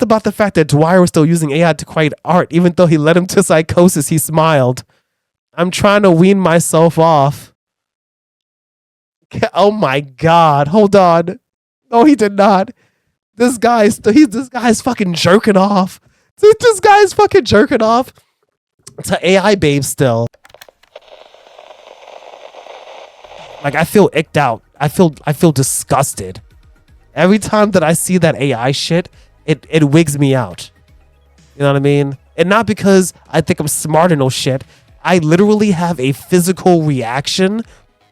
about the fact that Dwyer was still using AI to create art, even though he led him to psychosis. He smiled. I'm trying to wean myself off. Oh my God. Hold on. No, he did not. This guy's fucking jerking off. This guy's fucking jerking off to AI babe still. Like, I feel icked out. I feel disgusted. Every time that I see that AI shit, it wigs me out. You know what I mean? And not because I think I'm smart and no shit. I literally have a physical reaction.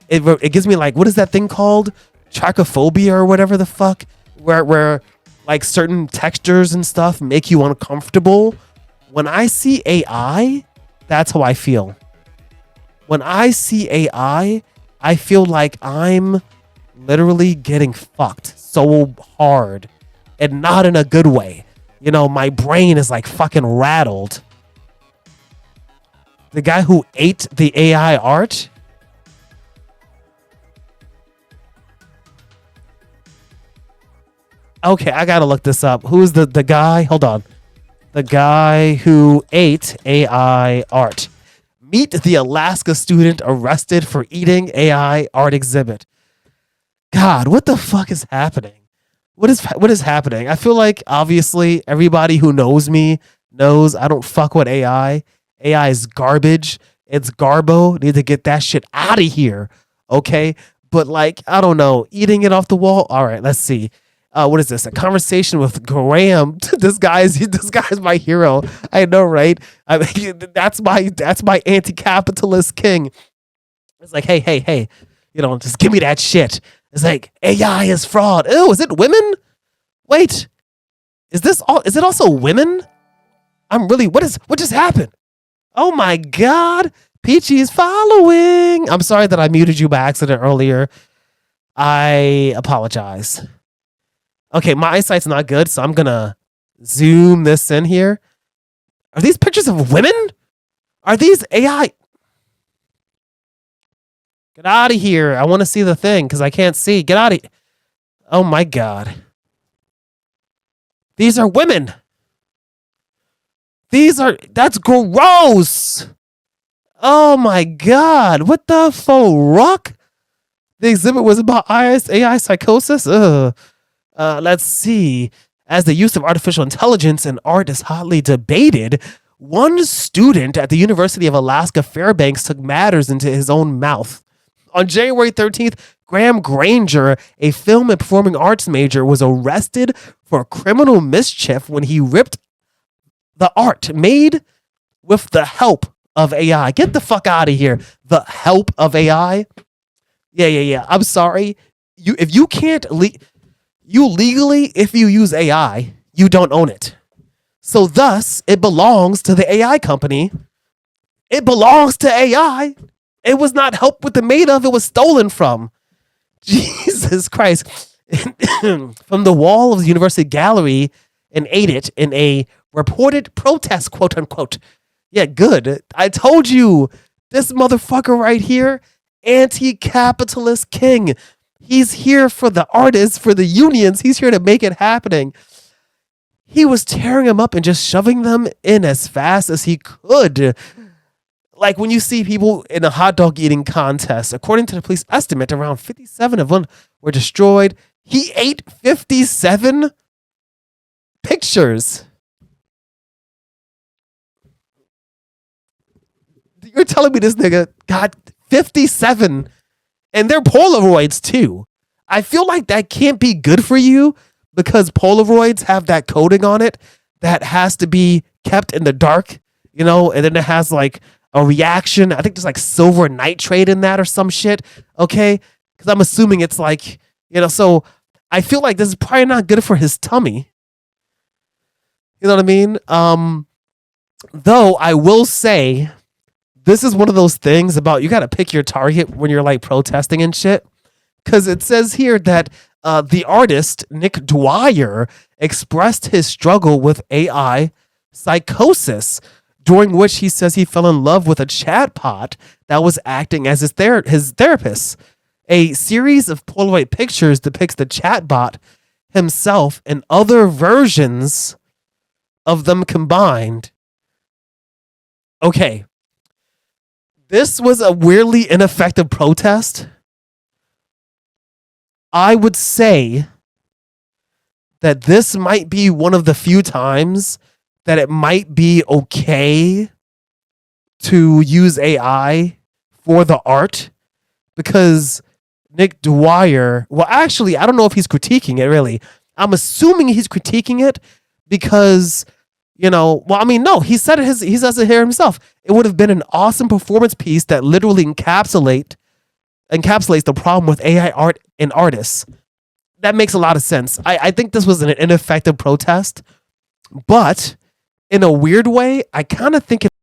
It gives me like, what is that thing called? Trichophobia or whatever the fuck? Where like certain textures and stuff make you uncomfortable. When I see AI, that's how I feel. When I see AI, I feel like I'm literally getting fucked so hard, and not in a good way. You know, my brain is like fucking rattled. The guy who ate the AI art. Okay, I gotta look this up. Who's the guy? Hold on. The guy who ate AI art. Meet the Alaska student arrested for eating AI art exhibit. God, what the fuck is happening? What is happening? I feel like obviously everybody who knows me knows I don't fuck with AI. AI is garbage. It's garbo. Need to get that shit out of here. Okay? But like, I don't know, eating it off the wall. All right, let's see. What is this? A conversation with Graham. This guy's my hero. I know, right? I mean, that's my anti-capitalist king. It's like, hey, you know, just give me that shit. It's like, AI is fraud. Oh, is it women? Wait, is it also women? What just happened? Oh my God, Peachy's following. I'm sorry that I muted you by accident earlier. I apologize. Okay, my eyesight's not good, so I'm gonna zoom this in here. Are these pictures of women? Are these AI? Get out of here. I want to see the thing because I can't see. Get out of here. Oh my God. These are women. That's gross. Oh my God. What the fuck? The exhibit was about AI psychosis. Ugh. Let's see. As the use of artificial intelligence in art is hotly debated, one student at the University of Alaska Fairbanks took matters into his own mouth. On January 13th, Graham Granger, a film and performing arts major, was arrested for criminal mischief when he ripped the art made with the help of AI. Get the fuck out of here. The help of AI? Yeah. I'm sorry. If you can't... legally, if you use AI, you don't own it. So thus, it belongs to the AI company. It belongs to AI. It was not helped with the made of, it was stolen from. Jesus Christ. From the wall of the University Gallery and ate it in a reported protest, quote unquote. Yeah, good. I told you, this motherfucker right here, anti-capitalist king. He's here for the artists, for the unions. He's here to make it happening. He was tearing them up and just shoving them in as fast as he could. Like when you see people in a hot dog eating contest, according to the police estimate, around 57 of them were destroyed. He ate 57 pictures. You're telling me this nigga got 57, and they're Polaroids too. I feel like that can't be good for you because Polaroids have that coating on it that has to be kept in the dark, you know, and then it has like a reaction. I think there's like silver nitrate in that or some shit. Okay. Because I'm assuming it's like, you know, so I feel like this is probably not good for his tummy. You know what I mean? Though I will say, this is one of those things about you got to pick your target when you're like protesting and shit. Because it says here that the artist, Nick Dwyer, expressed his struggle with AI psychosis, during which he says he fell in love with a chatbot that was acting as his therapist. A series of Polaroid pictures depicts the chatbot himself and other versions of them combined. Okay. This was a weirdly ineffective protest. I would say that this might be one of the few times that it might be okay to use AI for the art, because Nick Dwyer, well, actually, I don't know if he's critiquing it really. I'm assuming he's critiquing it because, well, I mean, no, he said it. He says it here himself. It would have been an awesome performance piece that literally encapsulates the problem with AI art and artists. That makes a lot of sense. I think this was an ineffective protest, but in a weird way, I kind of think it